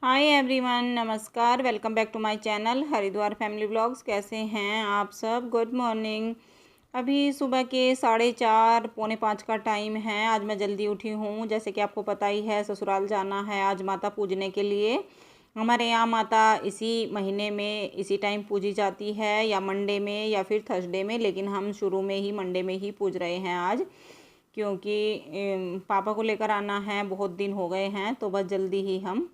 हाय everyone, नमस्कार। Welcome back to my channel Haridwar family vlogs. कैसे हैं आप सब? Good morning. अभी सुबह के 4:30 पौने 5 का टाइम है। आज मैं जल्दी उठी हूँ। जैसे कि आपको पता ही है, ससुराल जाना है आज माता पूजने के लिए। हमारे यहाँ माता इसी महीने में इसी टाइम पूजी जाती है, या मंडे में या फिर थर्सडे में, लेकिन हम शुरू में ही मंडे में ही पूज रहे हैं आज, क्योंकि पापा को लेकर आना है। बहुत दिन हो गए हैं, तो बस जल्दी ही हम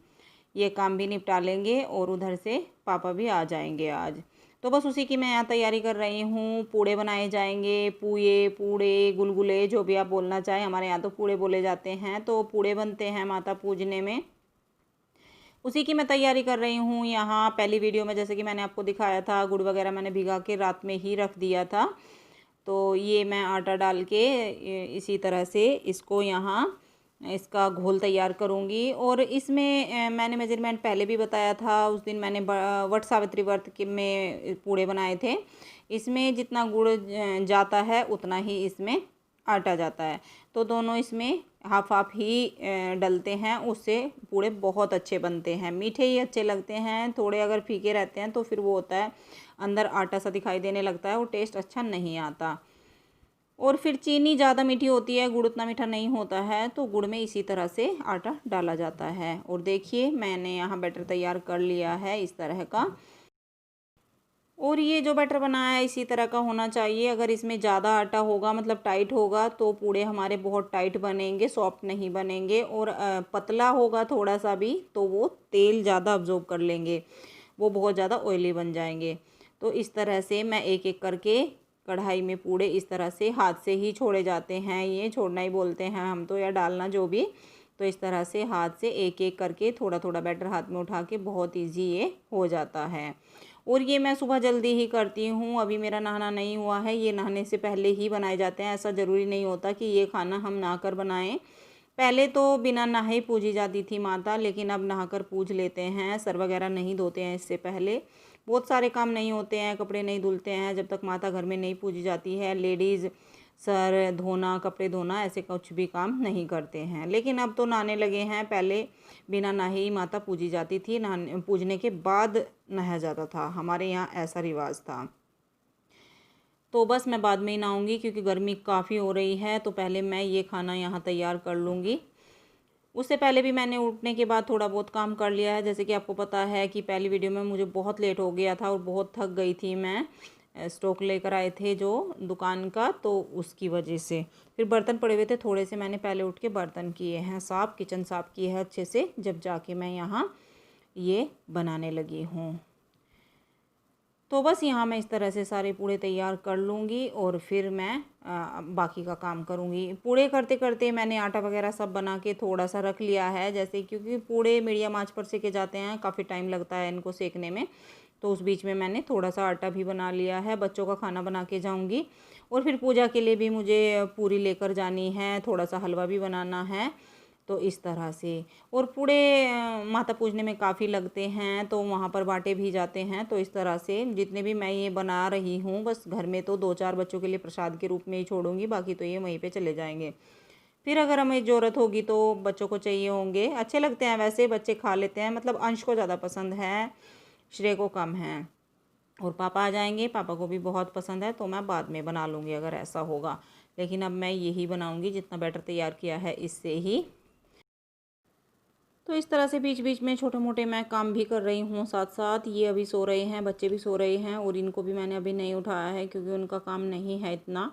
ये काम भी निपटा लेंगे और उधर से पापा भी आ जाएंगे आज। तो बस उसी की मैं यहाँ तैयारी कर रही हूँ। पूड़े बनाए जाएंगे, पूए पूड़े गुलगुले जो भी आप बोलना चाहें, हमारे यहाँ तो पूड़े बोले जाते हैं। तो पूड़े बनते हैं माता पूजने में, उसी की मैं तैयारी कर रही हूँ। यहाँ पहली वीडियो में जैसे कि मैंने आपको दिखाया था, गुड़ वगैरह मैंने भिगा के रात में ही रख दिया था। तो ये मैं आटा डाल के इसी तरह से इसको यहाँ इसका घोल तैयार करूँगी। और इसमें मैंने मेजरमेंट पहले भी बताया था। उस दिन मैंने वट सावित्री व्रत के में पूड़े बनाए थे। इसमें जितना गुड़ जाता है उतना ही इसमें आटा जाता है। तो दोनों इसमें हाफ हाफ ही डलते हैं, उससे पूड़े बहुत अच्छे बनते हैं। मीठे ही अच्छे लगते हैं, थोड़े अगर फीके रहते हैं तो फिर वो होता है अंदर आटा सा दिखाई देने लगता है, वो टेस्ट अच्छा नहीं आता। और फिर चीनी ज़्यादा मीठी होती है, गुड़ उतना मीठा नहीं होता है, तो गुड़ में इसी तरह से आटा डाला जाता है। और देखिए मैंने यहाँ बैटर तैयार कर लिया है इस तरह का। और ये जो बैटर बनाया है इसी तरह का होना चाहिए। अगर इसमें ज़्यादा आटा होगा, मतलब टाइट होगा, तो पूड़े हमारे बहुत टाइट बनेंगे, सॉफ्ट नहीं बनेंगे। और पतला होगा थोड़ा सा भी तो वो तेल ज़्यादा अब्जॉर्ब कर लेंगे, वो बहुत ज़्यादा ऑयली बन जाएंगे। तो इस तरह से मैं एक एक करके कढ़ाई में पूड़े इस तरह से हाथ से ही छोड़े जाते हैं, ये छोड़ना ही बोलते हैं हम तो, या डालना जो भी। तो इस तरह से हाथ से एक एक करके थोड़ा थोड़ा बैटर हाथ में उठा के बहुत ईजी ये हो जाता है। और ये मैं सुबह जल्दी ही करती हूँ। अभी मेरा नहाना नहीं हुआ है, ये नहाने से पहले ही बनाए जाते हैं। ऐसा ज़रूरी नहीं होता कि ये खाना हम नहाकर बनाएं। पहले तो बिना नहाए पूजी जाती थी माता, लेकिन अब नहाकर पूज लेते हैं। सर वगैरह नहीं धोते हैं इससे पहले। बहुत सारे काम नहीं होते हैं, कपड़े नहीं धुलते हैं जब तक माता घर में नहीं पूजी जाती है। लेडीज़ सर धोना, कपड़े धोना, ऐसे कुछ भी काम नहीं करते हैं। लेकिन अब तो नहाने लगे हैं। पहले बिना नहाए ही माता पूजी जाती थी, नहाने पूजने के बाद नहाया जाता था। हमारे यहाँ ऐसा रिवाज था। तो बस मैं बाद में ही नहाऊंगी, क्योंकि गर्मी काफ़ी हो रही है। तो पहले मैं ये खाना यहाँ तैयार कर लूँगी। उससे पहले भी मैंने उठने के बाद थोड़ा बहुत काम कर लिया है। जैसे कि आपको पता है कि पहली वीडियो में मुझे बहुत लेट हो गया था और बहुत थक गई थी मैं। स्टॉक लेकर आए थे जो दुकान का, तो उसकी वजह से फिर बर्तन पड़े हुए थे थोड़े से, मैंने पहले उठ के बर्तन किए हैं साफ़, किचन साफ़ की है अच्छे से, जब जाके मैं यहाँ ये बनाने लगी हूँ। तो बस यहाँ मैं इस तरह से सारे पूड़े तैयार कर लूँगी और फिर मैं बाकी का काम करूँगी। पूड़े करते करते मैंने आटा वगैरह सब बना के थोड़ा सा रख लिया है, जैसे क्योंकि पूड़े मीडियम आंच पर सेके जाते हैं, काफ़ी टाइम लगता है इनको सेकने में। तो उस बीच में मैंने थोड़ा सा आटा भी बना लिया है। बच्चों का खाना बना के जाऊँगी और फिर पूजा के लिए भी मुझे पूरी लेकर जानी है, थोड़ा सा हलवा भी बनाना है। तो इस तरह से। और पूड़े माता पूजने में काफ़ी लगते हैं, तो वहाँ पर बांटे भी जाते हैं। तो इस तरह से जितने भी मैं ये बना रही हूँ, बस घर में तो 2-4 बच्चों के लिए प्रसाद के रूप में ही छोड़ूंगी, बाकी तो ये वहीं पे चले जाएंगे। फिर अगर हमें ज़रूरत होगी तो बच्चों को चाहिए होंगे। अच्छे लगते हैं वैसे, बच्चे खा लेते हैं, मतलब अंश को ज़्यादा पसंद है, श्रेय को कम है। और पापा आ जाएंगे, पापा को भी बहुत पसंद है, तो मैं बाद में बना लूँगी अगर ऐसा होगा। लेकिन अब मैं यही बनाऊँगी, जितना बैटर तैयार किया है इससे ही। तो इस तरह से बीच बीच में छोटे मोटे मैं काम भी कर रही हूँ साथ साथ। ये अभी सो रहे हैं, बच्चे भी सो रहे हैं, और इनको भी मैंने अभी नहीं उठाया है क्योंकि उनका काम नहीं है इतना।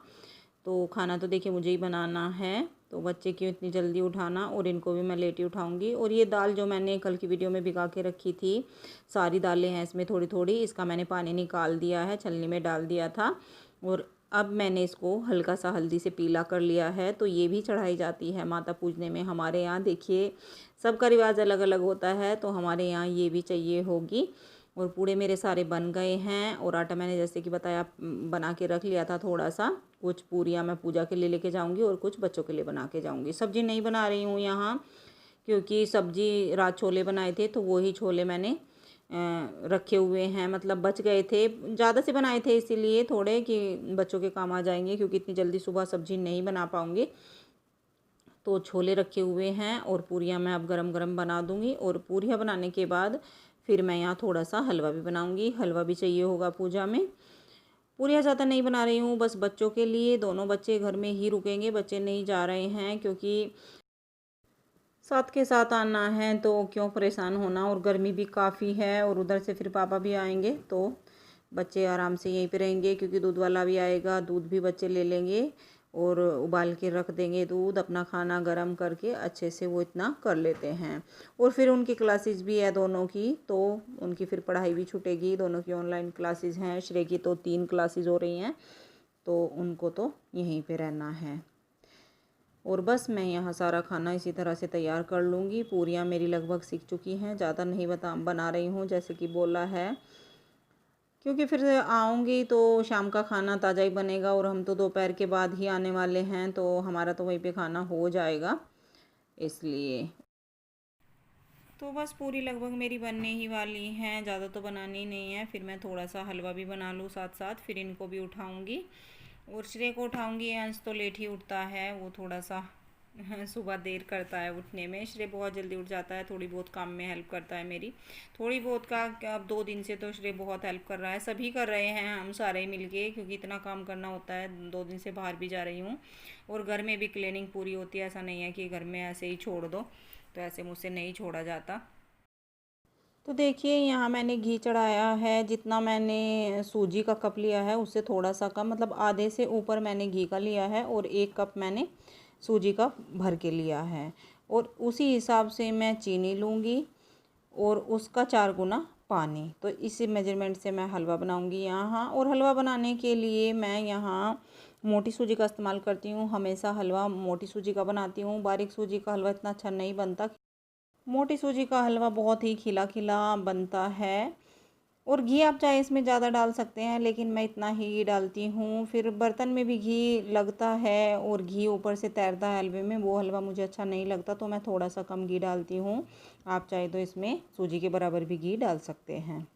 तो खाना तो देखिए मुझे ही बनाना है, तो बच्चे क्यों इतनी जल्दी उठाना, और इनको भी मैं लेट ही उठाऊंगी। और ये दाल जो मैंने कल की वीडियो में भिगा के रखी थी, सारी दालें हैं इसमें थोड़ी थोड़ी, इसका मैंने पानी निकाल दिया है, छलनी में डाल दिया था। और अब मैंने इसको हल्का सा हल्दी से पीला कर लिया है। तो ये भी चढ़ाई जाती है माता पूजने में हमारे यहाँ। देखिए सबका रिवाज अलग अलग होता है, तो हमारे यहाँ ये भी चाहिए होगी। और पूड़े मेरे सारे बन गए हैं, और आटा मैंने जैसे कि बताया बना के रख लिया था थोड़ा सा। कुछ पूरियाँ मैं पूजा के लिए लेके जाऊंगी और कुछ बच्चों के लिए बना के जाऊंगी। सब्जी नहीं बना रही हूँ यहाँ, क्योंकि सब्जी रात छोले बनाए थे, तो वही छोले मैंने रखे हुए हैं, मतलब बच गए थे, ज़्यादा से बनाए थे इसीलिए थोड़े कि बच्चों के काम आ जाएंगे, क्योंकि इतनी जल्दी सुबह सब्जी नहीं बना पाऊँगी। तो छोले रखे हुए हैं और पूरियाँ मैं अब गरम गरम बना दूँगी। और पूरियाँ बनाने के बाद फिर मैं यहाँ थोड़ा सा हलवा भी बनाऊँगी। हलवा भी चाहिए होगा पूजा में। पूरियाँ ज़्यादा नहीं बना रही हूँ, बस बच्चों के लिए। दोनों बच्चे घर में ही रुकेंगे, बच्चे नहीं जा रहे हैं, क्योंकि साथ के साथ आना है तो क्यों परेशान होना। और गर्मी भी काफ़ी है और उधर से फिर पापा भी आएंगे तो बच्चे आराम से यहीं पे रहेंगे, क्योंकि दूध वाला भी आएगा, दूध भी बच्चे ले लेंगे और उबाल के रख देंगे दूध। अपना खाना गर्म करके अच्छे से वो इतना कर लेते हैं। और फिर उनकी क्लासेस भी है दोनों की, तो उनकी फिर पढ़ाई भी छूटेगी। दोनों की ऑनलाइन क्लासेस हैं। श्रेय की तो 3 क्लासेस हो रही हैं, तो उनको तो यहीं पे रहना है। और बस मैं यहाँ सारा खाना इसी तरह से तैयार कर लूँगी। पूरियाँ मेरी लगभग सीख चुकी हैं, ज़्यादा नहीं बना रही हूँ जैसे कि बोला है, क्योंकि फिर आऊँगी तो शाम का खाना ताज़ा ही बनेगा और हम तो दोपहर के बाद ही आने वाले हैं, तो हमारा तो वहीं पे खाना हो जाएगा, इसलिए। तो बस पूरी लगभग मेरी बनने ही वाली हैं, ज़्यादा तो बनानी नहीं है। फिर मैं थोड़ा सा हलवा भी बना लूँ साथ साथ, फिर इनको भी उठाऊँगी। और श्रेय को उठाऊँगी, अंश तो लेट ही उठता है, वो थोड़ा सा सुबह देर करता है उठने में। श्रेय बहुत जल्दी उठ जाता है, थोड़ी बहुत काम में हेल्प करता है मेरी। थोड़ी बहुत का अब 2 दिन से तो श्रेय बहुत हेल्प कर रहा है, सभी कर रहे हैं, हम सारे मिलके, क्योंकि इतना काम करना होता है। 2 दिन से बाहर भी जा रही हूँ और घर में भी क्लीनिंग पूरी होती है। ऐसा नहीं है कि घर में ऐसे ही छोड़ दो, तो ऐसे मुझसे नहीं छोड़ा जाता। तो देखिए यहाँ मैंने घी चढ़ाया है। जितना मैंने सूजी का कप लिया है उससे थोड़ा सा कम, मतलब आधे से ऊपर मैंने घी का लिया है और 1 कप मैंने सूजी का भर के लिया है। और उसी हिसाब से मैं चीनी लूँगी और उसका 4 गुना पानी। तो इसी मेजरमेंट से मैं हलवा बनाऊँगी यहाँ। और हलवा बनाने के लिए मैं यहाँ मोटी सूजी का इस्तेमाल करती हूँ। हमेशा हलवा मोटी सूजी का बनाती हूँ, बारीक सूजी का हलवा इतना अच्छा नहीं बनता। मोटी सूजी का हलवा बहुत ही खिला खिला बनता है। और घी आप चाहे इसमें ज़्यादा डाल सकते हैं, लेकिन मैं इतना ही डालती हूँ। फिर बर्तन में भी घी लगता है और घी ऊपर से तैरता है हलवे में, वो हलवा मुझे अच्छा नहीं लगता, तो मैं थोड़ा सा कम घी डालती हूँ। आप चाहे तो इसमें सूजी के बराबर भी घी डाल सकते हैं।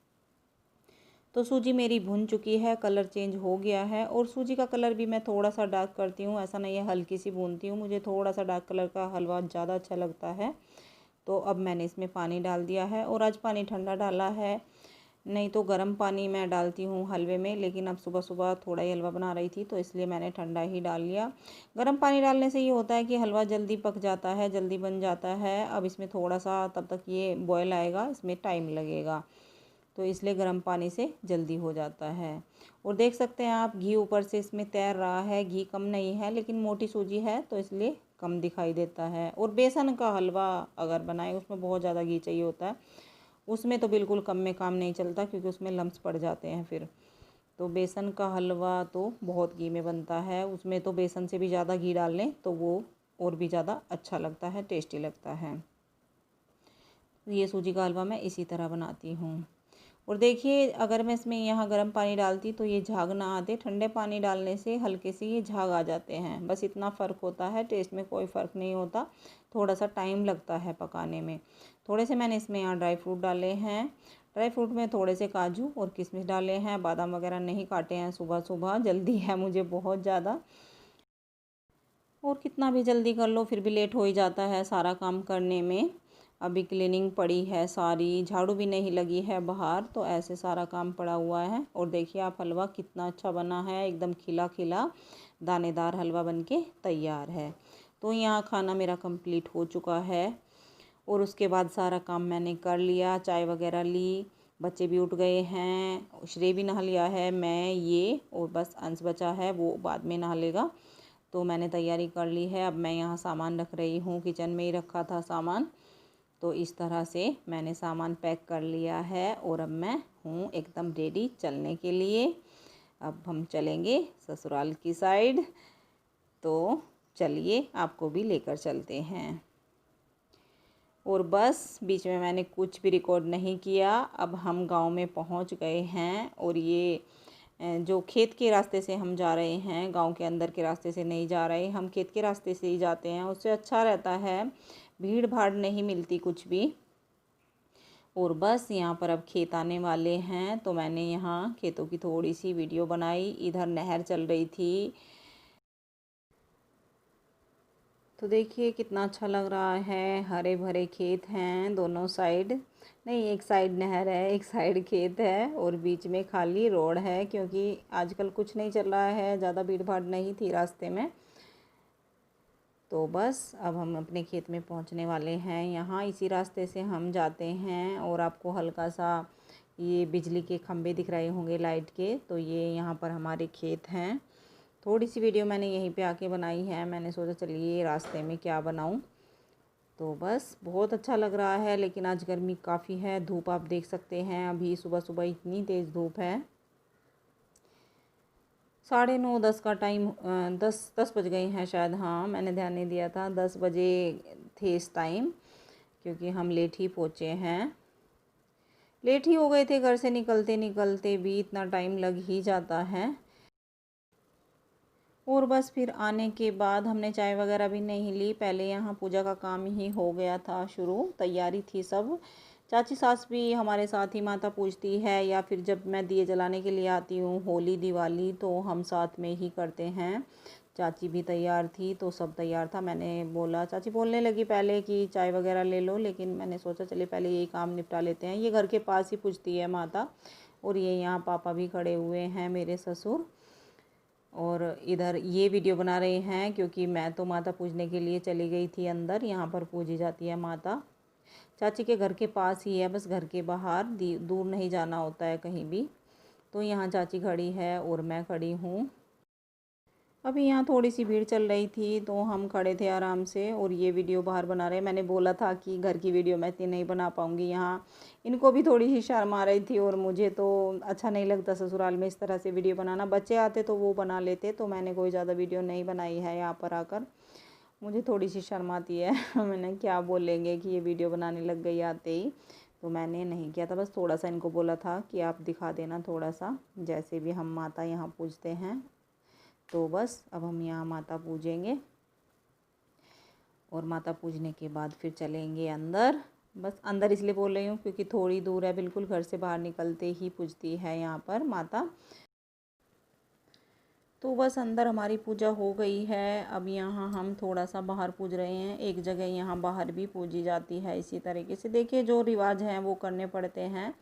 तो सूजी मेरी भुन चुकी है, कलर चेंज हो गया है। और सूजी का कलर भी मैं थोड़ा सा डार्क करती हूँ, ऐसा नहीं है, हल्की सी भूनती हूँ। मुझे थोड़ा सा डार्क कलर का हलवा ज़्यादा अच्छा लगता है। तो अब मैंने इसमें पानी डाल दिया है और आज पानी ठंडा डाला है, नहीं तो गर्म पानी मैं डालती हूँ हलवे में। लेकिन अब सुबह सुबह थोड़ा ही हलवा बना रही थी, तो इसलिए मैंने ठंडा ही डाल लिया। गर्म पानी डालने से ये होता है कि हलवा जल्दी पक जाता है, जल्दी बन जाता है। अब इसमें थोड़ा सा तब तक ये बॉयल आएगा, इसमें टाइम लगेगा, तो इसलिए गर्म पानी से जल्दी हो जाता है। और देख सकते हैं आप, घी ऊपर से इसमें तैर रहा है। घी कम नहीं है, लेकिन मोटी सूजी है तो इसलिए कम दिखाई देता है। और बेसन का हलवा अगर बनाए उसमें बहुत ज़्यादा घी चाहिए होता है, उसमें तो बिल्कुल कम में काम नहीं चलता, क्योंकि उसमें लम्स पड़ जाते हैं फिर। तो बेसन का हलवा तो बहुत घी में बनता है, उसमें तो बेसन से भी ज़्यादा घी डाल लें तो वो और भी ज़्यादा अच्छा लगता है, टेस्टी लगता है। ये सूजी का हलवा मैं इसी तरह बनाती हूँ। और देखिए, अगर मैं इसमें यहाँ गर्म पानी डालती तो ये झाग ना आते, ठंडे पानी डालने से हल्के से ये झाग आ जाते हैं। बस इतना फ़र्क होता है, टेस्ट में कोई फ़र्क नहीं होता, थोड़ा सा टाइम लगता है पकाने में। थोड़े से मैंने इसमें यहाँ ड्राई फ्रूट डाले हैं। ड्राई फ्रूट में थोड़े से काजू और किशमिश डाले हैं, बादाम वगैरह नहीं काटे हैं। सुबह सुबह जल्दी है मुझे बहुत ज़्यादा, और कितना भी जल्दी कर लो फिर भी लेट हो ही जाता है सारा काम करने में। अभी क्लीनिंग पड़ी है सारी, झाड़ू भी नहीं लगी है बाहर, तो ऐसे सारा काम पड़ा हुआ है। और देखिए आप, हलवा कितना अच्छा बना है, एकदम खिला खिला दानेदार हलवा बनके तैयार है। तो यहाँ खाना मेरा कंप्लीट हो चुका है और उसके बाद सारा काम मैंने कर लिया, चाय वगैरह ली, बच्चे भी उठ गए हैं, श्रेय भी नहा लिया है, मैं ये, और बस अंश बचा है, वो बाद में नहा लेगा। तो मैंने तैयारी कर ली है। अब मैं यहाँ सामान रख रही हूँ, किचन में ही रखा था सामान, तो इस तरह से मैंने सामान पैक कर लिया है। और अब मैं हूँ एकदम रेडी चलने के लिए। अब हम चलेंगे ससुराल की साइड, तो चलिए आपको भी लेकर चलते हैं। और बस बीच में मैंने कुछ भी रिकॉर्ड नहीं किया। अब हम गांव में पहुंच गए हैं और ये जो खेत के रास्ते से हम जा रहे हैं, गांव के अंदर के रास्ते से नहीं जा रहे, हम खेत के रास्ते से ही जाते हैं, उससे अच्छा रहता है, भीड़ भाड़ नहीं मिलती कुछ भी। और बस यहाँ पर अब खेत आने वाले हैं, तो मैंने यहाँ खेतों की थोड़ी सी वीडियो बनाई। इधर नहर चल रही थी, तो देखिए कितना अच्छा लग रहा है, हरे भरे खेत हैं दोनों साइड। नहीं, एक साइड नहर है, एक साइड खेत है और बीच में खाली रोड है, क्योंकि आजकल कुछ नहीं चल रहा है, ज़्यादा भीड़ भाड़ नहीं थी रास्ते में। तो बस अब हम अपने खेत में पहुंचने वाले हैं। यहाँ इसी रास्ते से हम जाते हैं और आपको हल्का सा ये बिजली के खंभे दिख रहे होंगे लाइट के, तो ये यहाँ पर हमारे खेत हैं। थोड़ी सी वीडियो मैंने यहीं पे आके बनाई है, मैंने सोचा चलिए रास्ते में क्या बनाऊं। तो बस बहुत अच्छा लग रहा है, लेकिन आज गर्मी काफ़ी है, धूप आप देख सकते हैं, अभी सुबह सुबह इतनी तेज़ धूप है। 9:30 का टाइम, 10 बज गए हैं शायद, हाँ मैंने ध्यान नहीं दिया था, 10 बजे थे इस टाइम, क्योंकि हम लेट ही पहुँचे हैं। लेट ही हो गए थे, घर से निकलते निकलते भी इतना टाइम लग ही जाता है। और बस फिर आने के बाद हमने चाय वगैरह भी नहीं ली, पहले यहाँ पूजा का काम ही हो गया था शुरू, तैयारी थी सब। चाची सास भी हमारे साथ ही माता पूजती है, या फिर जब मैं दिए जलाने के लिए आती हूँ होली दिवाली तो हम साथ में ही करते हैं। चाची भी तैयार थी, तो सब तैयार था। मैंने बोला, चाची बोलने लगी पहले कि चाय वगैरह ले लो, लेकिन मैंने सोचा चलिए पहले यही काम निपटा लेते हैं। ये घर के पास ही पूजती है माता। और ये यहाँ पापा भी खड़े हुए हैं, मेरे ससुर। और इधर ये वीडियो बना रहे हैं, क्योंकि मैं तो माता पूजने के लिए चली गई थी अंदर। यहाँ पर पूजी जाती है माता। चाची के घर के पास ही है, बस घर के बाहर, दूर नहीं जाना होता है कहीं भी। तो यहाँ चाची खड़ी है और मैं खड़ी हूँ। अभी यहाँ थोड़ी सी भीड़ चल रही थी, तो हम खड़े थे आराम से और ये वीडियो बाहर बना रहे हैं। मैंने बोला था कि घर की वीडियो मैं इतनी नहीं बना पाऊँगी। यहाँ इनको भी थोड़ी सी शर्म आ रही थी, और मुझे तो अच्छा नहीं लगता ससुराल में इस तरह से वीडियो बनाना। बच्चे आते तो वो बना लेते, तो मैंने कोई ज़्यादा वीडियो नहीं बनाई है यहाँ पर आकर। मुझे थोड़ी सी शर्म आती है मैंने क्या बोलेंगे कि ये वीडियो बनाने लग गई आते ही, तो मैंने नहीं किया था। बस थोड़ा सा इनको बोला था कि आप दिखा देना थोड़ा सा, जैसे भी हम माता यहाँ पूजते हैं। तो बस अब हम यहाँ माता पूजेंगे, और माता पूजने के बाद फिर चलेंगे अंदर। बस अंदर इसलिए बोल रही हूँ क्योंकि थोड़ी दूर है, बिल्कुल घर से बाहर निकलते ही पूजती है यहाँ पर माता। तो बस अंदर हमारी पूजा हो गई है। अब यहाँ हम थोड़ा सा बाहर पूज रहे हैं। एक जगह यहाँ बाहर भी पूजी जाती है इसी तरीके से। देखिए जो रिवाज हैं वो करने पड़ते हैं।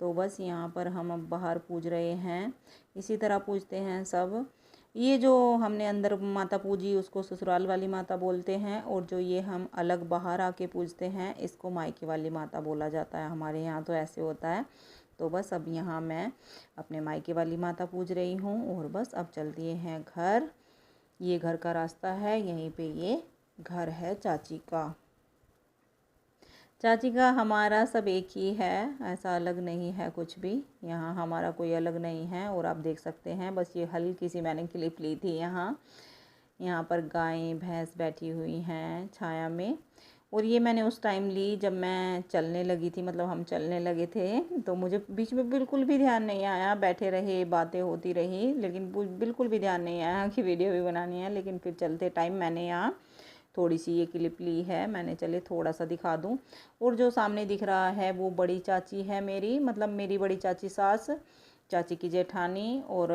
तो बस यहाँ पर हम अब बाहर पूज रहे हैं, इसी तरह पूजते हैं सब। ये जो हमने अंदर माता पूजी उसको ससुराल वाली माता बोलते हैं, और जो ये हम अलग बाहर आके पूजते हैं इसको मायके वाली माता बोला जाता है। हमारे यहाँ तो ऐसे होता है। तो बस अब यहाँ मैं अपने मायके वाली माता पूज रही हूँ, और बस अब चलती हैं घर। ये घर का रास्ता है, यहीं पे ये घर है चाची का। चाची का हमारा सब एक ही है, ऐसा अलग नहीं है कुछ भी। यहाँ हमारा कोई अलग नहीं है। और आप देख सकते हैं, बस ये हल्की सी मैंने क्लिप ली थी। यहाँ पर गायें भैंस बैठी हुई हैं छाया में। और ये मैंने उस टाइम ली जब मैं चलने लगी थी, मतलब हम चलने लगे थे। तो मुझे बीच में बिल्कुल भी ध्यान नहीं आया, बैठे रहे बातें होती रही, लेकिन बिल्कुल भी ध्यान नहीं आया कि वीडियो भी बनानी है। लेकिन फिर चलते टाइम मैंने यहाँ थोड़ी सी ये क्लिप ली है, मैंने चले थोड़ा सा दिखा दूँ। और जो सामने दिख रहा है वो बड़ी चाची है मेरी, मतलब मेरी बड़ी चाची सास, चाची की जेठानी। और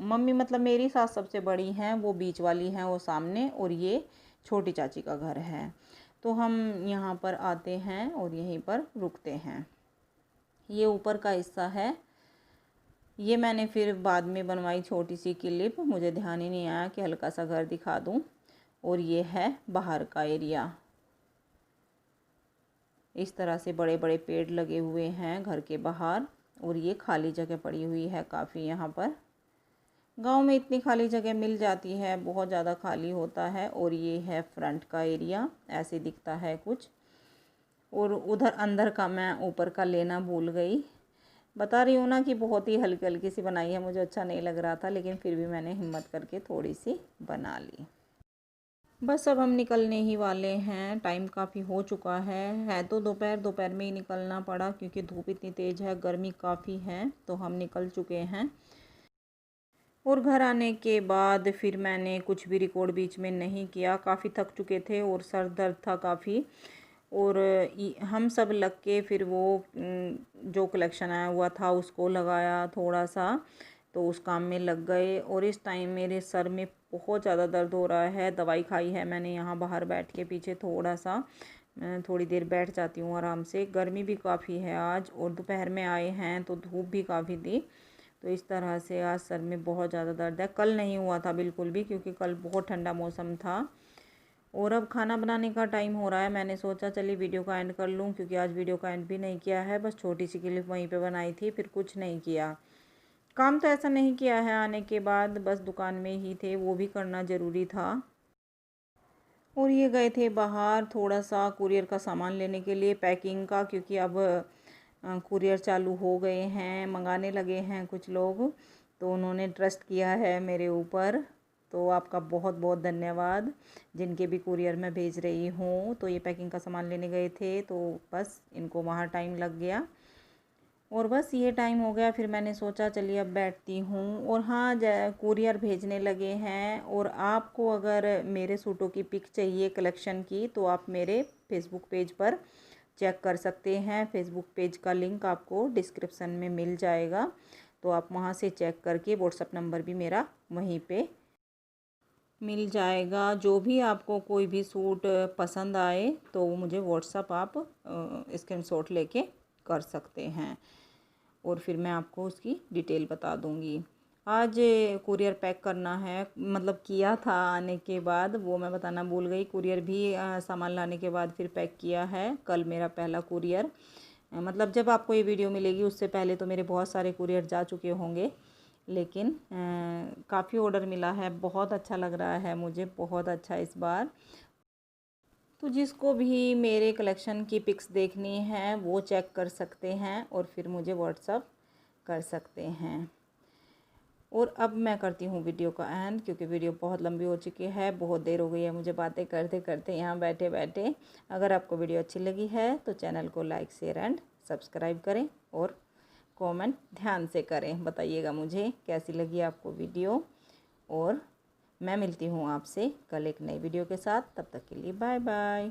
मम्मी मतलब मेरी सास सबसे बड़ी हैं, वो बीच वाली हैं वो सामने, और ये छोटी चाची का घर है। तो हम यहाँ पर आते हैं और यहीं पर रुकते हैं। ये ऊपर का हिस्सा है, ये मैंने फिर बाद में बनवाई छोटी सी क्लिप, मुझे ध्यान ही नहीं आया कि हल्का सा घर दिखा दूँ। और ये है बाहर का एरिया। इस तरह से बड़े बड़े पेड़ लगे हुए हैं घर के बाहर, और ये खाली जगह पड़ी हुई है काफ़ी। यहाँ पर गांव में इतनी खाली जगह मिल जाती है, बहुत ज़्यादा खाली होता है। और ये है फ्रंट का एरिया, ऐसे दिखता है कुछ। और उधर अंदर का मैं ऊपर का लेना भूल गई, बता रही हूँ ना कि बहुत ही हल्की हल्की सी बनाई है, मुझे अच्छा नहीं लग रहा था, लेकिन फिर भी मैंने हिम्मत करके थोड़ी सी बना ली। बस अब हम निकलने ही वाले हैं, टाइम काफ़ी हो चुका है तो दोपहर में ही निकलना पड़ा, क्योंकि धूप इतनी तेज़ है, गर्मी काफ़ी है। तो हम निकल चुके हैं। और घर आने के बाद फिर मैंने कुछ भी रिकॉर्ड बीच में नहीं किया, काफ़ी थक चुके थे और सर दर्द था काफ़ी। और हम सब लग के फिर वो जो कलेक्शन आया हुआ था उसको लगाया थोड़ा सा, तो उस काम में लग गए। और इस टाइम मेरे सर में बहुत ज़्यादा दर्द हो रहा है। दवाई खाई है मैंने यहाँ बाहर बैठ के, पीछे थोड़ा सा मैं थोड़ी देर बैठ जाती हूँ आराम से। गर्मी भी काफ़ी है आज, और दोपहर में आए हैं तो धूप भी काफ़ी थी। तो इस तरह से आज सर में बहुत ज़्यादा दर्द है। कल नहीं हुआ था बिल्कुल भी, क्योंकि कल बहुत ठंडा मौसम था। और अब खाना बनाने का टाइम हो रहा है। मैंने सोचा चलिए वीडियो का एंड कर लूँ, क्योंकि आज वीडियो का एंड भी नहीं किया है। बस छोटी सी क्लिप वहीं पे बनाई थी, फिर कुछ नहीं किया। काम तो ऐसा नहीं किया है आने के बाद, बस दुकान में ही थे, वो भी करना ज़रूरी था। और ये गए थे बाहर थोड़ा सा कुरियर का सामान लेने के लिए, पैकिंग का, क्योंकि अब कुरियर चालू हो गए हैं, मंगाने लगे हैं कुछ लोग। तो उन्होंने ट्रस्ट किया है मेरे ऊपर, तो आपका बहुत बहुत धन्यवाद। जिनके भी कुरियर मैं भेज रही हूँ, तो ये पैकिंग का सामान लेने गए थे, तो बस इनको वहाँ टाइम लग गया। और बस ये टाइम हो गया, फिर मैंने सोचा चलिए अब बैठती हूँ। और हाँ, कुरियर भेजने लगे हैं। और आपको अगर मेरे सूटों की पिक चाहिए कलेक्शन की, तो आप मेरे फेसबुक पेज पर चेक कर सकते हैं। फेसबुक पेज का लिंक आपको डिस्क्रिप्शन में मिल जाएगा, तो आप वहाँ से चेक करके, व्हाट्सअप नंबर भी मेरा वहीं पे मिल जाएगा। जो भी आपको कोई भी सूट पसंद आए तो मुझे व्हाट्सअप आप स्क्रीनशॉट लेके कर सकते हैं, और फिर मैं आपको उसकी डिटेल बता दूंगी। आज कुरियर पैक करना है, मतलब किया था आने के बाद, वो मैं बताना भूल गई। कुरियर भी सामान लाने के बाद फिर पैक किया है। कल मेरा पहला कुरियर, मतलब जब आपको ये वीडियो मिलेगी उससे पहले तो मेरे बहुत सारे कुरियर जा चुके होंगे, लेकिन काफ़ी ऑर्डर मिला है। बहुत अच्छा लग रहा है मुझे, बहुत अच्छा इस बार। तो जिसको भी मेरे कलेक्शन की पिक्स देखनी है वो चेक कर सकते हैं, और फिर मुझे व्हाट्सअप कर सकते हैं। और अब मैं करती हूँ वीडियो का एंड, क्योंकि वीडियो बहुत लंबी हो चुकी है, बहुत देर हो गई है मुझे बातें करते करते यहाँ बैठे बैठे। अगर आपको वीडियो अच्छी लगी है तो चैनल को लाइक शेयर एंड सब्सक्राइब करें, और कमेंट ध्यान से करें, बताइएगा मुझे कैसी लगी आपको वीडियो। और मैं मिलती हूँ आपसे कल एक नई वीडियो के साथ, तब तक के लिए बाय बाय।